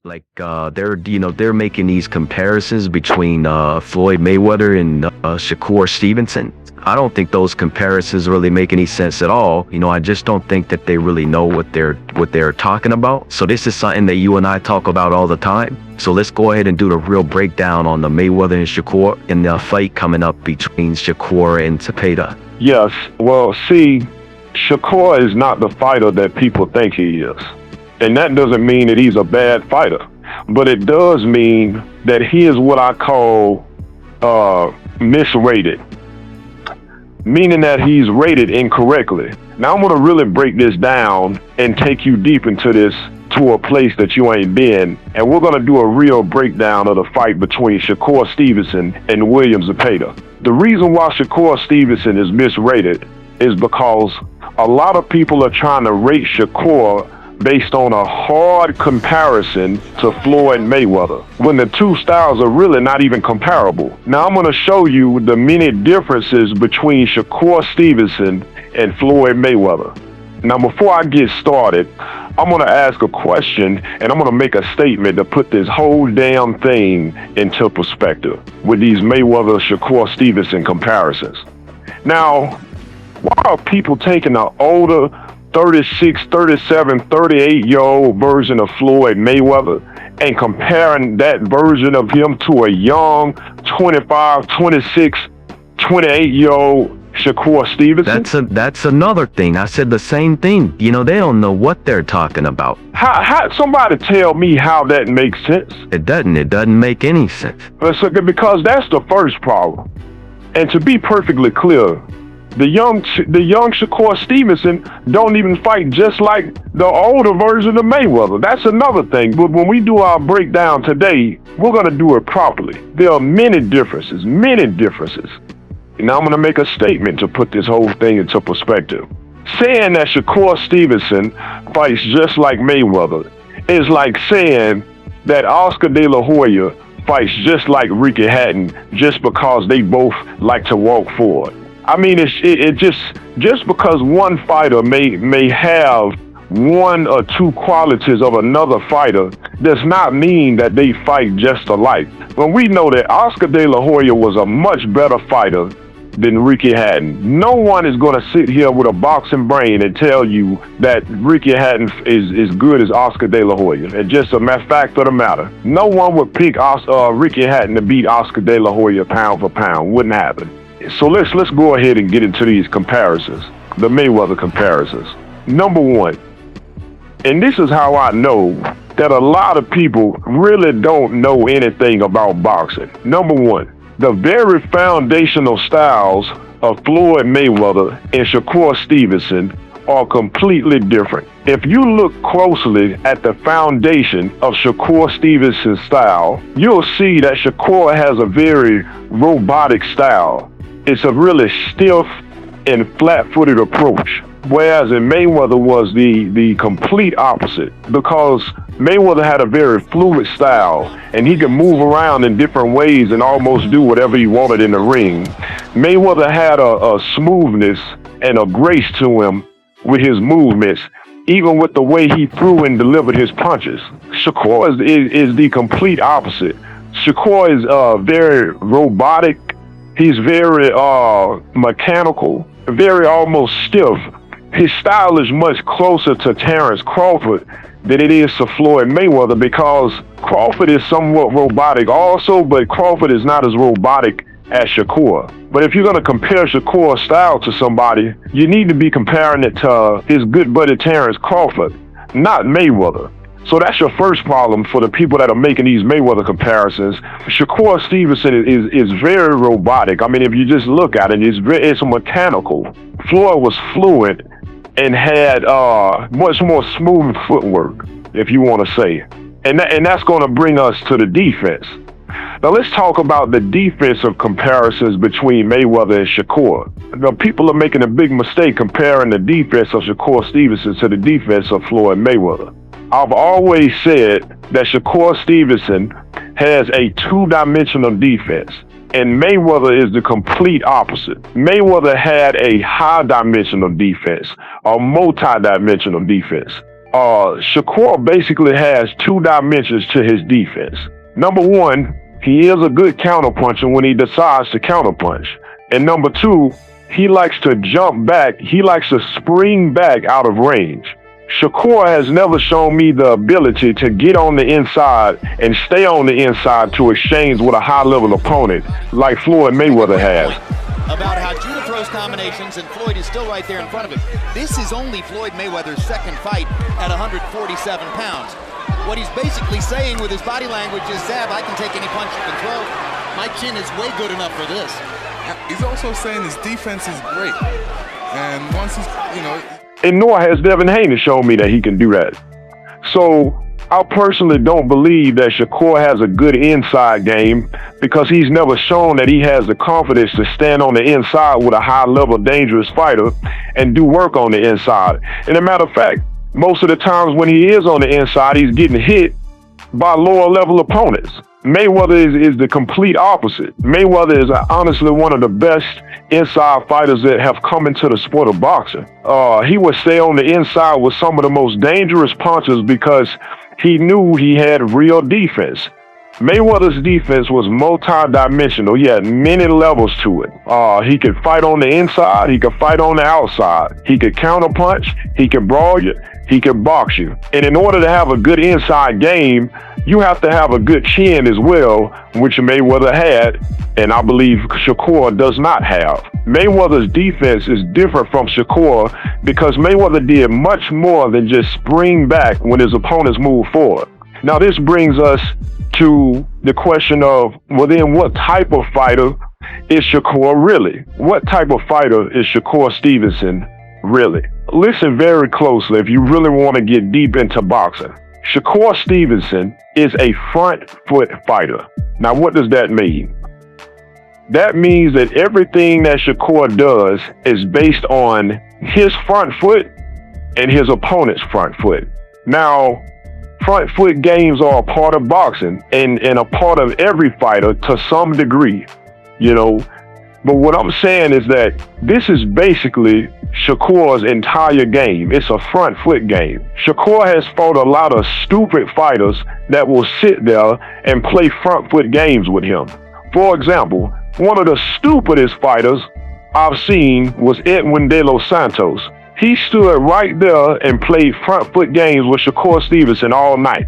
They're making these comparisons between Floyd Mayweather and Shakur Stevenson. I don't think those comparisons really make any sense at all. I just don't think that they really know what they're talking about. So this is something that you and I talk about all the time. So let's go ahead and do the real breakdown on the Mayweather and Shakur and the fight coming up between Shakur and Zepeda. Yes, well, see, Shakur is not the fighter that people think he is. And that doesn't mean that he's a bad fighter, but it does mean that he is what I call misrated, meaning that he's rated incorrectly. Now I'm going to really break this down and take you deep into this to a place that you ain't been, and we're going to do a real breakdown of the fight between Shakur Stevenson and William Zapeda. The reason why Shakur Stevenson is misrated is because a lot of people are trying to rate Shakur based on a hard comparison to Floyd Mayweather, when the two styles are really not even comparable. Now I'm going to show you the many differences between Shakur Stevenson and Floyd Mayweather. Now before I get started, I'm going to ask a question and I'm going to make a statement to put this whole damn thing into perspective with these Mayweather-Shakur Stevenson comparisons. Now, why are people taking an older 36, 37, 38-year-old version of Floyd Mayweather and comparing that version of him to a young 25, 26, 28-year-old Shakur Stevenson? That's another thing. I said the same thing. They don't know what they're talking about. How somebody tell me how that makes sense? It doesn't make any sense. Because that's the first problem. And to be perfectly clear, the young Shakur Stevenson don't even fight just like the older version of Mayweather. That's another thing. But when we do our breakdown today, we're going to do it properly. There are many differences. Now I'm going to make a statement to put this whole thing into perspective. Saying that Shakur Stevenson fights just like Mayweather is like saying that Oscar De La Hoya fights just like Ricky Hatton just because they both like to walk forward. I mean, it just because one fighter may have one or two qualities of another fighter does not mean that they fight just alike. When we know that Oscar De La Hoya was a much better fighter than Ricky Hatton. No one is going to sit here with a boxing brain and tell you that Ricky Hatton is good as Oscar De La Hoya. It's just a fact of the matter. No one would pick Ricky Hatton to beat Oscar De La Hoya pound for pound. Wouldn't happen. So let's go ahead and get into these comparisons, the Mayweather comparisons. Number one, and this is how I know that a lot of people really don't know anything about boxing. Number one, the very foundational styles of Floyd Mayweather and Shakur Stevenson are completely different. If you look closely at the foundation of Shakur Stevenson's style, you'll see that Shakur has a very robotic style. It's a really stiff and flat-footed approach, whereas in Mayweather was the complete opposite, because Mayweather had a very fluid style and he could move around in different ways and almost do whatever he wanted in the ring. Mayweather had a smoothness and a grace to him with his movements, even with the way he threw and delivered his punches. Shakur is the complete opposite. Shakur is very robotic. He's very mechanical, very almost stiff. His style is much closer to Terrence Crawford than it is to Floyd Mayweather, because Crawford is somewhat robotic also, but Crawford is not as robotic as Shakur. But if you're going to compare Shakur's style to somebody, you need to be comparing it to his good buddy Terrence Crawford, not Mayweather. So that's your first problem for the people that are making these Mayweather comparisons. Shakur Stevenson is very robotic. I mean, if you just look at it, it's mechanical. Floyd was fluid and had much more smooth footwork, if you want to say. And that's going to bring us to the defense. Now let's talk about the defensive comparisons between Mayweather and Shakur. Now, people are making a big mistake comparing the defense of Shakur Stevenson to the defense of Floyd Mayweather. I've always said that Shakur Stevenson has a two-dimensional defense, and Mayweather is the complete opposite. Mayweather had a high-dimensional defense, a multi-dimensional defense. Shakur basically has two dimensions to his defense. Number one, he is a good counterpuncher when he decides to counterpunch. And number two, he likes to jump back. He likes to spring back out of range. Shakur has never shown me the ability to get on the inside and stay on the inside to exchange with a high-level opponent like Floyd Mayweather has. About how Judah throws combinations and Floyd is still right there in front of him. This is only Floyd Mayweather's second fight at 147 pounds. What he's basically saying with his body language is, Zab, I can take any punch you can throw. My chin is way good enough for this. He's also saying his defense is great. And once he's, And nor has Devin Haney shown me that he can do that. So I personally don't believe that Shakur has a good inside game because he's never shown that he has the confidence to stand on the inside with a high-level, dangerous fighter and do work on the inside. And a matter of fact, most of the times when he is on the inside, he's getting hit by lower-level opponents. Mayweather is the complete opposite. Mayweather is honestly one of the best inside fighters that have come into the sport of boxing. He would stay on the inside with some of the most dangerous punches because he knew he had real defense. Mayweather's defense was multi-dimensional. He had many levels to it. He could fight on the inside. He could fight on the outside. He could counterpunch. He could brawl you. He could box you. And in order to have a good inside game, you have to have a good chin as well, which Mayweather had, and I believe Shakur does not have. Mayweather's defense is different from Shakur because Mayweather did much more than just spring back when his opponents move forward. Now this brings us to the question of, well then what type of fighter is Shakur really? What type of fighter is Shakur Stevenson really? Listen very closely if you really want to get deep into boxing. Shakur Stevenson is a front foot fighter. Now what does that mean? That means that everything that Shakur does is based on his front foot and his opponent's front foot. Now, front foot games are a part of boxing and a part of every fighter to some degree, But what I'm saying is that this is basically Shakur's entire game. It's a front foot game. Shakur has fought a lot of stupid fighters that will sit there and play front foot games with him. For example, one of the stupidest fighters I've seen was Edwin De Los Santos. He stood right there and played front foot games with Shakur Stevenson all night.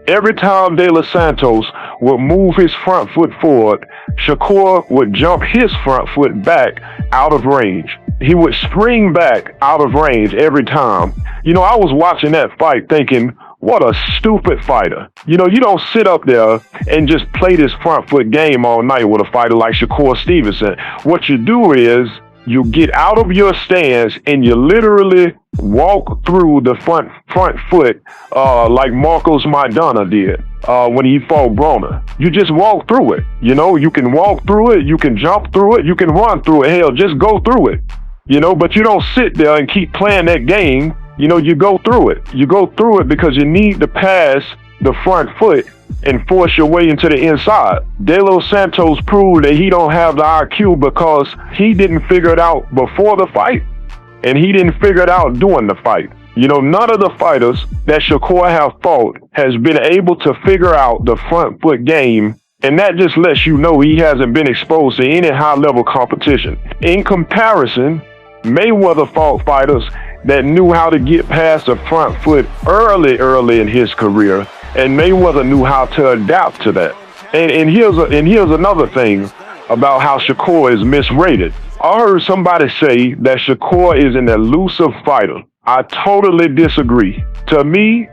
Every time De Los Santos would move his front foot forward, Shakur would jump his front foot back out of range. He would spring back out of range every time. I was watching that fight thinking, what a stupid fighter. You don't sit up there and just play this front foot game all night with a fighter like Shakur Stevenson. What you do is you get out of your stance and you literally walk through the front foot like Marcos Maidana did when he fought Broner. You just walk through it. You can walk through it, you can jump through it, you can run through it. Hell, just go through it. But you don't sit there and keep playing that game. You go through it. You go through it because you need to pass the front foot and force your way into the inside. De Los Santos proved that he don't have the IQ because he didn't figure it out before the fight and he didn't figure it out during the fight. None of the fighters that Shakur have fought has been able to figure out the front foot game, and that just lets you know he hasn't been exposed to any high-level competition. In comparison, Mayweather fought fighters that knew how to get past the front foot early in his career, and Mayweather knew how to adapt to that. And here's another thing about how Shakur is misrated. I heard somebody say that Shakur is an elusive fighter. I totally disagree. To me,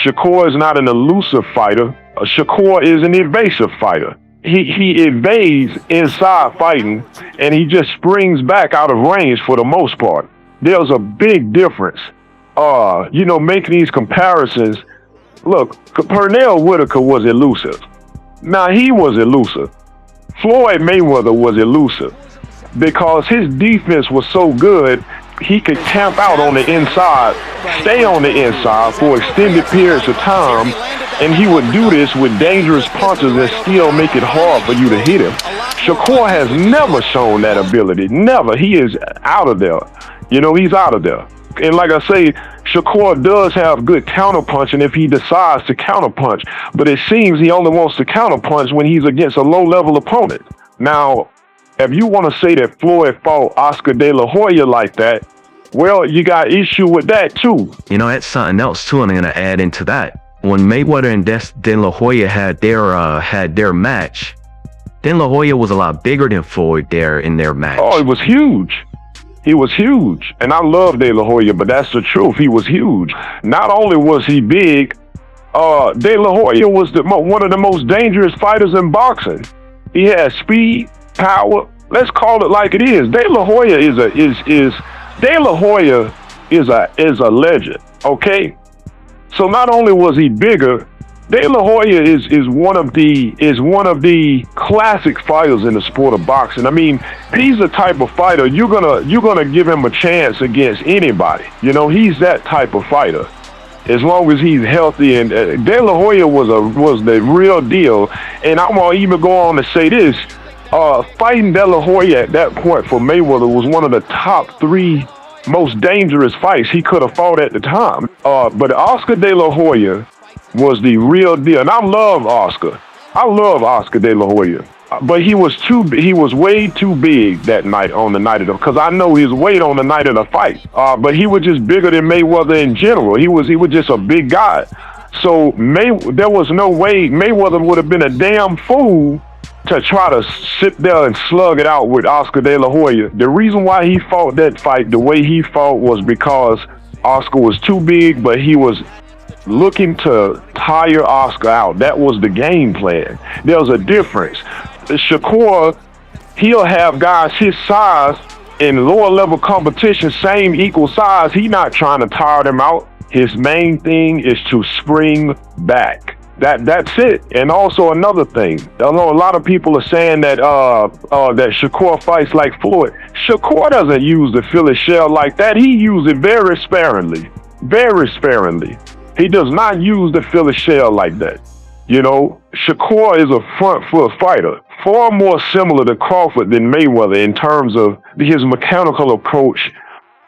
Shakur is not an elusive fighter. Shakur is an evasive fighter. He evades inside fighting, and he just springs back out of range for the most part. There's a big difference. Making these comparisons. Look, Pernell Whitaker was elusive. Now, he was elusive. Floyd Mayweather was elusive because his defense was so good, he could camp out on the inside, stay on the inside for extended periods of time, and he would do this with dangerous punches and still make it hard for you to hit him. Shakur has never shown that ability. Never. He is out of there. He's out of there. And like I say, Shakur does have good counterpunching if he decides to counterpunch. But it seems he only wants to counterpunch when he's against a low-level opponent. Now, if you want to say that Floyd fought Oscar De La Hoya like that, well, you got issue with that too. You know, that's something else too, and I'm gonna add into that. When Mayweather and De La Hoya had their match, De La Hoya was a lot bigger than Floyd there in their match. Oh, it was huge. He was huge. And I love De La Hoya, but that's the truth. He was huge. Not only was he big, De La Hoya was one of the most dangerous fighters in boxing. He had speed, power. Let's call it like it is. De La Hoya is a legend. Okay. So not only was he bigger, De La Hoya is one of the classic fighters in the sport of boxing. I mean, he's the type of fighter you're gonna give him a chance against anybody. You know, he's that type of fighter. As long as he's healthy, and De La Hoya was the real deal. And I'm gonna even go on to say this: fighting De La Hoya at that point for Mayweather was one of the top 3 most dangerous fights he could have fought at the time. But Oscar De La Hoya was the real deal, and I love Oscar. I love Oscar De La Hoya, but he was way too big that night on the night of the, because I know his weight on the night of the fight. But he was just bigger than Mayweather in general. He was just a big guy. So there was no way Mayweather would have been a damn fool to try to sit there and slug it out with Oscar De La Hoya. The reason why he fought that fight the way he fought was because Oscar was too big, but he was looking to tire Oscar out. That was the game plan. There's a difference. Shakur, he'll have guys his size in lower level competition, same equal size. He's not trying to tire them out. His main thing is to spring back. That's it. And also another thing, I know a lot of people are saying that that Shakur fights like Floyd. Shakur doesn't use the Philly shell like that. He uses it very sparingly. Very sparingly. He does not use the Philly shell like that. You know, Shakur is a front foot fighter, far more similar to Crawford than Mayweather in terms of his mechanical approach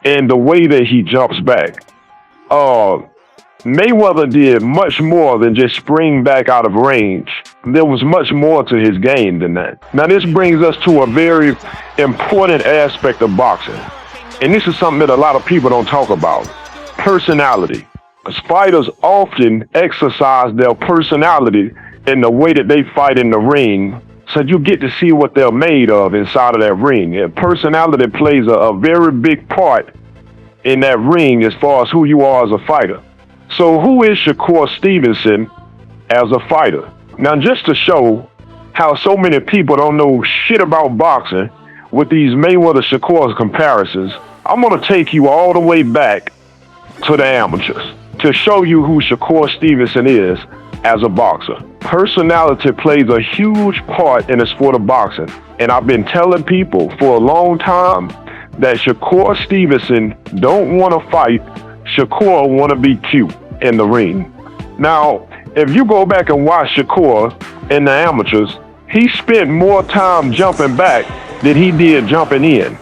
and the way that he jumps back. Mayweather did much more than just spring back out of range. There was much more to his game than that. Now, this brings us to a very important aspect of boxing. And this is something that a lot of people don't talk about. Personality. Fighters often exercise their personality in the way that they fight in the ring, so you get to see what they're made of inside of that ring. And personality plays a very big part in that ring as far as who you are as a fighter. So who is Shakur Stevenson as a fighter? Now, just to show how so many people don't know shit about boxing with these Mayweather-Shakur comparisons, I'm going to take you all the way back to the amateurs to show you who Shakur Stevenson is as a boxer. Personality plays a huge part in the sport of boxing. And I've been telling people for a long time that Shakur Stevenson don't want to fight. Shakur want to be cute in the ring. Now, if you go back and watch Shakur in the amateurs, he spent more time jumping back than he did jumping in.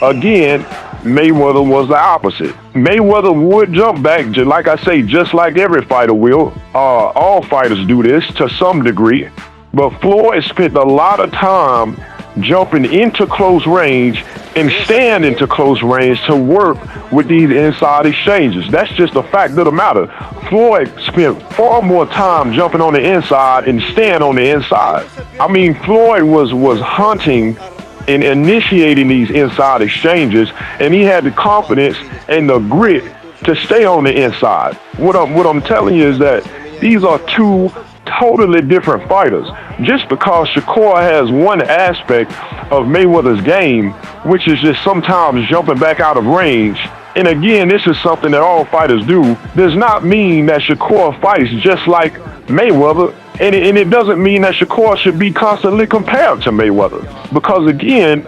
Again, Mayweather was the opposite. Mayweather would jump back, like I say, just like every fighter will. All fighters do this to some degree. But Floyd spent a lot of time jumping into close range and staying into close range to work with these inside exchanges. That's just a fact of the matter. Floyd spent far more time jumping on the inside and staying on the inside. I mean, Floyd was hunting and initiating these inside exchanges, and he had the confidence and the grit to stay on the inside. What I'm telling you is that these are two totally different fighters. Just because Shakur has one aspect of Mayweather's game, which is just sometimes jumping back out of range, and again, this is something that all fighters do, does not mean that Shakur fights just like Mayweather, and it doesn't mean that Shakur should be constantly compared to Mayweather. Because again,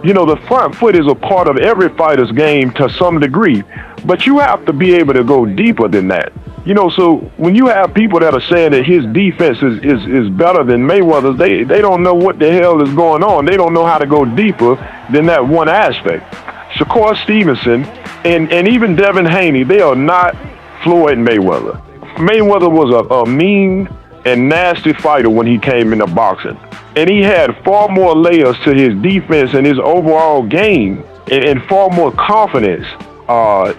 you know, the front foot is a part of every fighter's game to some degree, but you have to be able to go deeper than that. You know, so when you have people that are saying that his defense is better than Mayweather's, they don't know what the hell is going on. They don't know how to go deeper than that one aspect. Shakur Stevenson and even Devin Haney, they are not Floyd Mayweather. Mayweather was a mean and nasty fighter when he came into boxing. And he had far more layers to his defense and his overall game, and far more confidence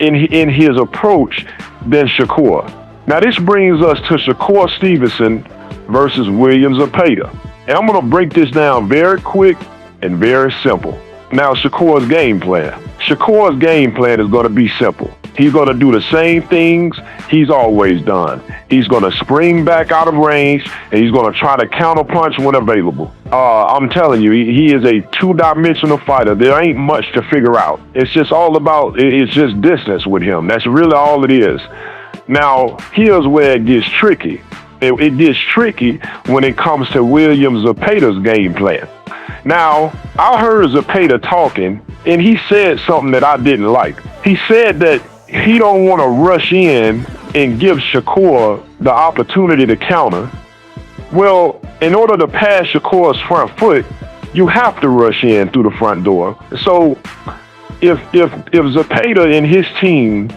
in his approach than Shakur. Now this brings us to Shakur Stevenson versus William Zepeda. And I'm going to break this down very quick and very simple. Now Shakur's game plan. Shakur's game plan is going to be simple. He's going to do the same things he's always done. He's going to spring back out of range, and he's going to try to counterpunch when available. I'm telling you, he is a two-dimensional fighter. There ain't much to figure out. It's just all about, it's just distance with him. That's really all it is. Now, here's where it gets tricky. It gets tricky when it comes to William Zepeda's game plan. Now, I heard Zapeda talking, and he said something that I didn't like. He said that he don't want to rush in and give Shakur the opportunity to counter. Well, in order to pass Shakur's front foot, you have to rush in through the front door. So if Zapeda and his team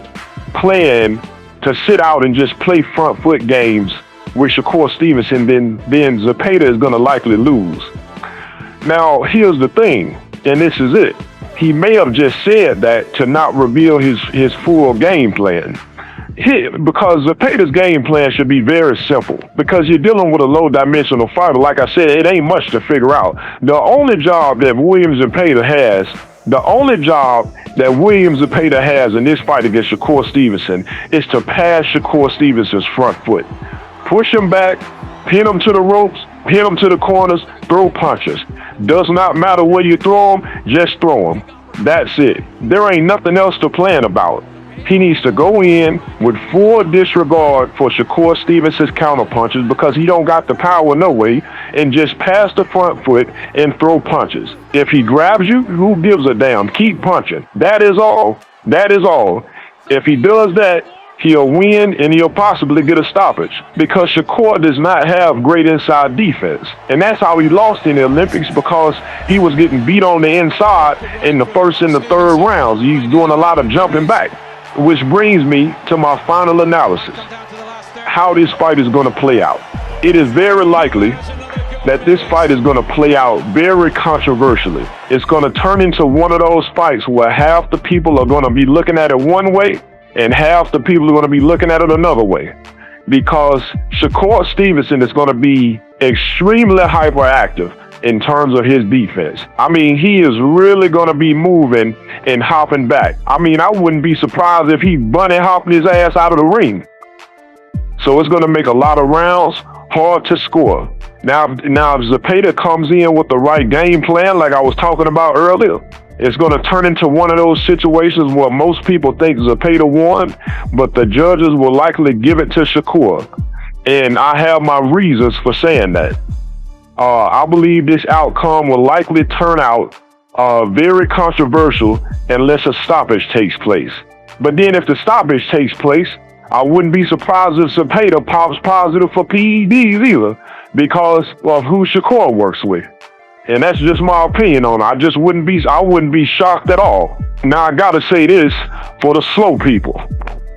plan to sit out and just play front foot games with Shakur Stevenson, then Zapeda is going to likely lose. Now, here's the thing, and this is it. He may have just said that to not reveal his full game plan. Because Zepeda's game plan should be very simple. Because you're dealing with a low-dimensional fighter. Like I said, it ain't much to figure out. The only job that William Zepeda has in this fight against Shakur Stevenson is to pass Shakur Stevenson's front foot. Push him back, pin him to the ropes, pin him to the corners, throw punches. Does not matter where you throw him, just throw him. That's it. There ain't nothing else to plan about. He needs to go in with full disregard for Shakur Stevenson's counter punches because he don't got the power no way, and just pass the front foot and throw punches. If he grabs you, who gives a damn? Keep punching. That is all. That is all. If he does that, he'll win and he'll possibly get a stoppage because Shakur does not have great inside defense. And that's how he lost in the Olympics, because he was getting beat on the inside in the first and the third rounds. He's doing a lot of jumping back, which brings me to my final analysis. How this fight is going to play out. It is very likely that this fight is going to play out very controversially. It's going to turn into one of those fights where half the people are going to be looking at it one way and half the people are going to be looking at it another way, because Shakur Stevenson is going to be extremely hyperactive in terms of his defense. I mean, he is really going to be moving and hopping back. I mean, I wouldn't be surprised if he bunny hopped his ass out of the ring. So it's going to make a lot of rounds hard to score. Now if Zapeda comes in with the right game plan, like I was talking about earlier, it's going to turn into one of those situations where most people think Zapeda won, but the judges will likely give it to Shakur. And I have my reasons for saying that. I believe this outcome will likely turn out very controversial unless a stoppage takes place. But then if the stoppage takes place, I wouldn't be surprised if Zapeda pops positive for PEDs either, because of who Shakur works with. And that's just my opinion on it. I wouldn't be shocked at all. Now I gotta say this for the slow people.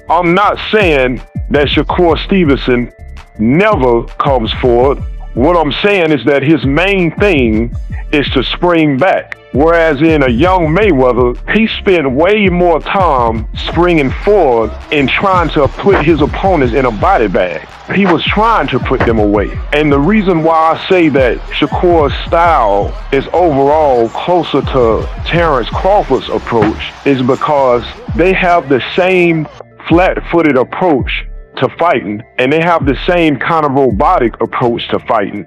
I'm not saying that Shakur Stevenson never comes forward. What I'm saying is that his main thing is to spring back. Whereas in a young Mayweather, he spent way more time springing forward and trying to put his opponents in a body bag. He was trying to put them away. And the reason why I say that Shakur's style is overall closer to Terrence Crawford's approach is because they have the same flat-footed approach to fighting, and they have the same kind of robotic approach to fighting.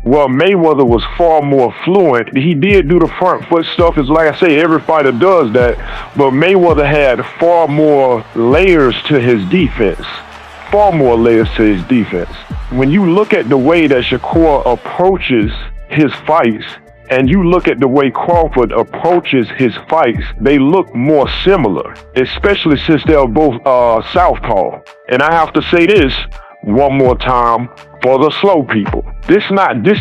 Well, Mayweather was far more fluent. He did do the front foot stuff. It's like I say, every fighter does that. But Mayweather had far more layers to his defense. Far more layers to his defense. When you look at the way that Shakur approaches his fights, and you look at the way Crawford approaches his fights, they look more similar, especially since they're both southpaw. And I have to say this one more time for the slow people. This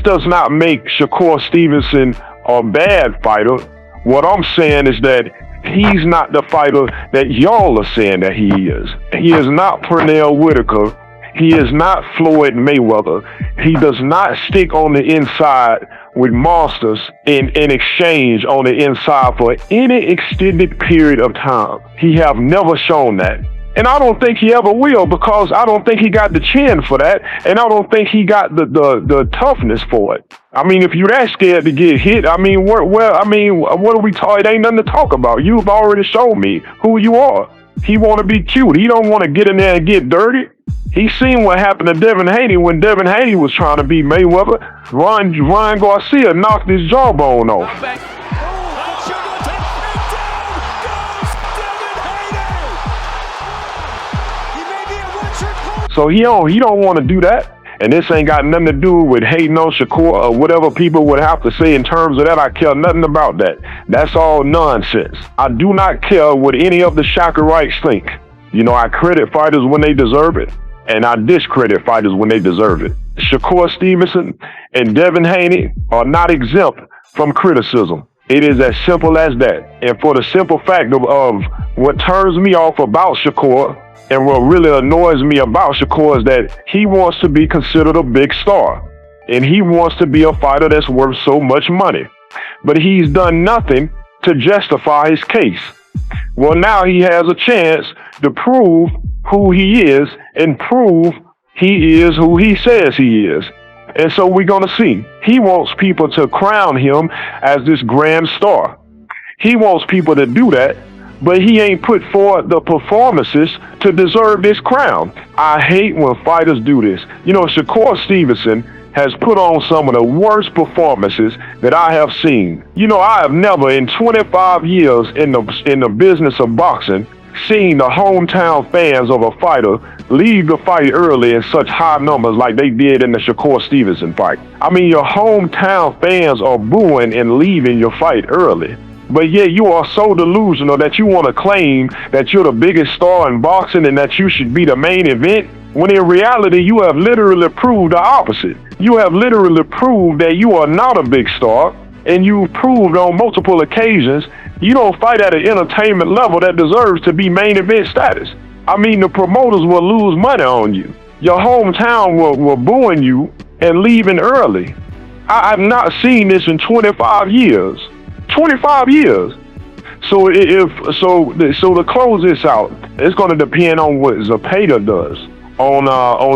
does not make Shakur Stevenson a bad fighter. What I'm saying is that He's not the fighter that y'all are saying that he is. He is not Pernell Whitaker. He is not Floyd Mayweather. He does not stick on the inside with monsters in exchange on the inside for any extended period of time. He have never shown that. And I don't think he ever will, because I don't think he got the chin for that, and I don't think he got the toughness for it. I mean, if you're that scared to get hit, I mean, what are we talking? It ain't nothing to talk about. You've already shown me who you are. He want to be cute. He don't want to get in there and get dirty. He seen what happened to Devin Haney when Devin Haney was trying to beat Mayweather. Ryan Garcia knocked his jawbone off. So he don't want to do that. And this ain't got nothing to do with hating on Shakur or whatever people would have to say in terms of that. I care nothing about that. That's all nonsense. I do not care what any of the Shakurites think. You know, I credit fighters when they deserve it, and I discredit fighters when they deserve it. Shakur Stevenson and Devin Haney are not exempt from criticism. It is as simple as that. And for the simple fact of what turns me off about Shakur, and what really annoys me about Shakur, is that he wants to be considered a big star. And he wants to be a fighter that's worth so much money. But he's done nothing to justify his case. Well, now he has a chance to prove who he is and prove he is who he says he is. And so we're going to see. He wants people to crown him as this grand star. He wants people to do that, but he ain't put forth the performances to deserve this crown. I hate when fighters do this. You know, Shakur Stevenson has put on some of the worst performances that I have seen. You know, I have never in 25 years in the business of boxing seen the hometown fans of a fighter leave the fight early in such high numbers like they did in the Shakur Stevenson fight. I mean, your hometown fans are booing and leaving your fight early. But yet you are so delusional that you want to claim that you're the biggest star in boxing and that you should be the main event, when in reality you have literally proved the opposite. You have literally proved that you are not a big star, and you've proved on multiple occasions you don't fight at an entertainment level that deserves to be main event status. I mean, the promoters will lose money on you. Your hometown will booing you and leaving early. I've not seen this in 25 years. 25 years. So to close this out, it's going to depend on what Zapeda does on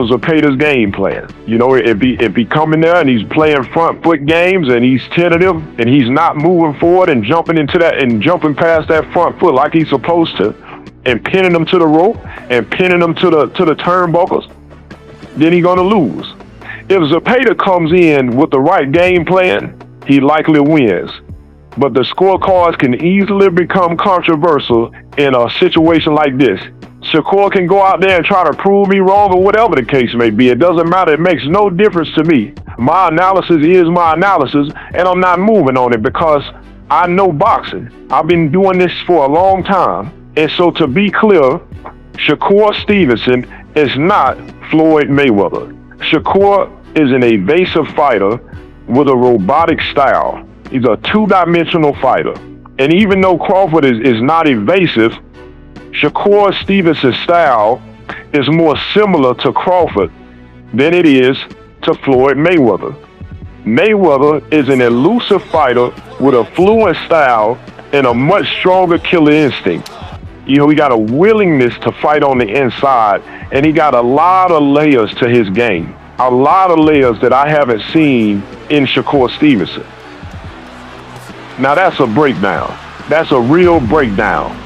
Zepeda's game plan. You know, if he coming there and he's playing front foot games and he's tentative and he's not moving forward and jumping into that and jumping past that front foot like he's supposed to, and pinning them to the rope and pinning them to the turnbuckles, then he's gonna lose. If Zepeda comes in with the right game plan, he likely wins. But the scorecards can easily become controversial in a situation like this. Shakur can go out there and try to prove me wrong or whatever the case may be. It doesn't matter. It makes no difference to me. My analysis is my analysis, and I'm not moving on it because I know boxing. I've been doing this for a long time. And so to be clear, Shakur Stevenson is not Floyd Mayweather. Shakur is an evasive fighter with a robotic style. He's a two-dimensional fighter. And even though Crawford is not evasive, Shakur Stevenson's style is more similar to Crawford than it is to Floyd Mayweather. Mayweather is an elusive fighter with a fluent style and a much stronger killer instinct. You know, he got a willingness to fight on the inside, and he got a lot of layers to his game. A lot of layers that I haven't seen in Shakur Stevenson. Now that's a breakdown. That's a real breakdown.